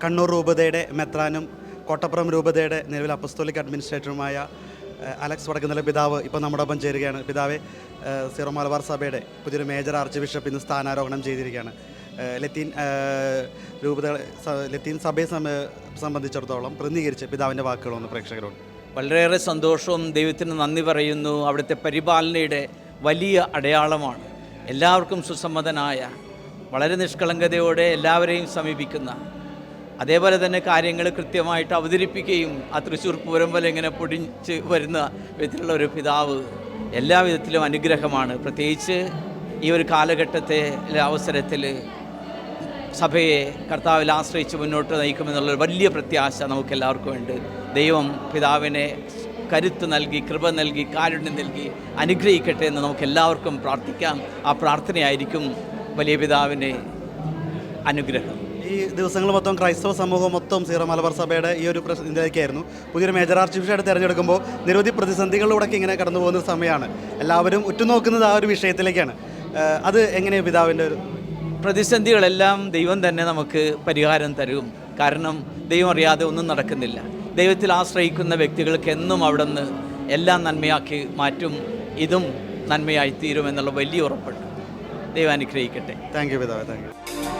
കണ്ണൂർ രൂപതയുടെ മെത്രാനും കോട്ടപ്പുറം രൂപതയുടെ നിലവിൽ അപ്പസ്തോലിക് അഡ്മിനിസ്ട്രേറ്ററുമായ അലക്സ് വടക്കുന്നില പിതാവ് ഇപ്പോൾ നമ്മുടെ ഒപ്പം ചേരുകയാണ്. പിതാവെ, സീറോ മലബാർ സഭയുടെ പുതിയൊരു മേജർ ആർച്ച് ബിഷപ്പ് ഇന്ന് സ്ഥാനാരോഹണം ചെയ്തിരിക്കുകയാണ്. ലത്തീൻ സഭയെ സംബന്ധിച്ചിടത്തോളം പ്രതിനിധീകരിച്ച് പിതാവിൻ്റെ വാക്കുകളൊന്ന് പ്രേക്ഷകരോട്. വളരെയേറെ സന്തോഷവും ദൈവത്തിന് നന്ദി പറയുന്നു. അവിടുത്തെ പരിപാലനയുടെ വലിയ അടയാളമാണ്. എല്ലാവർക്കും സുസമ്മതനായ, വളരെ നിഷ്കളങ്കതയോടെ എല്ലാവരെയും സമീപിക്കുന്ന, അതേപോലെ തന്നെ കാര്യങ്ങൾ കൃത്യമായിട്ട് അവതരിപ്പിക്കുകയും ആ തൃശ്ശൂർ പൂരം പോലെ ഇങ്ങനെ പൊടിച്ച് വരുന്ന വിധത്തിലുള്ള ഒരു പിതാവ് എല്ലാ വിധത്തിലും അനുഗ്രഹമാണ്. പ്രത്യേകിച്ച് ഈ ഒരു കാലഘട്ടത്തെ അവസരത്തിൽ സഭയെ കർത്താവിൽ ആശ്രയിച്ച് മുന്നോട്ട് നയിക്കുമെന്നുള്ളൊരു വലിയ പ്രത്യാശ നമുക്കെല്ലാവർക്കും ഉണ്ട്. ദൈവം പിതാവിനെ കരുത്ത് നൽകി, കൃപ നൽകി, കാരുണ്യം നൽകി അനുഗ്രഹിക്കട്ടെ എന്ന് നമുക്കെല്ലാവർക്കും പ്രാർത്ഥിക്കാം. ആ പ്രാർത്ഥനയായിരിക്കും വലിയ പിതാവിൻ്റെ അനുഗ്രഹം. ഈ ദിവസങ്ങൾ മൊത്തം ക്രൈസ്തവ സമൂഹം മൊത്തം സീറോ മലബാർ സഭയുടെ ഈ ഒരു ഇതിലേക്കായിരുന്നു. പുതിയൊരു മേജർ ആർച്ച് ബിഷപ്പായിട്ട് തിരഞ്ഞെടുക്കുമ്പോൾ നിരവധി പ്രതിസന്ധികളിലൂടെ ഇങ്ങനെ കടന്നു പോകുന്ന സമയമാണ്. എല്ലാവരും ഉറ്റുനോക്കുന്നത് ആ ഒരു വിഷയത്തിലേക്കാണ്. അത് എങ്ങനെയാണ് പിതാവിൻ്റെ ഒരു പ്രതിസന്ധികളെല്ലാം ദൈവം തന്നെ നമുക്ക് പരിഹാരം തരും. കാരണം ദൈവം അറിയാതെ ഒന്നും നടക്കുന്നില്ല. ദൈവത്തിൽ ആശ്രയിക്കുന്ന വ്യക്തികൾക്ക് എന്നും അവിടെ നിന്ന് എല്ലാം നന്മയാക്കി മാറ്റും. ഇതും നന്മയായി തീരുമെന്നുള്ള വലിയ ഉറപ്പുണ്ട്. ദൈവം അനുഗ്രഹിക്കട്ടെ. താങ്ക് യു പിതാവ്, താങ്ക് യു.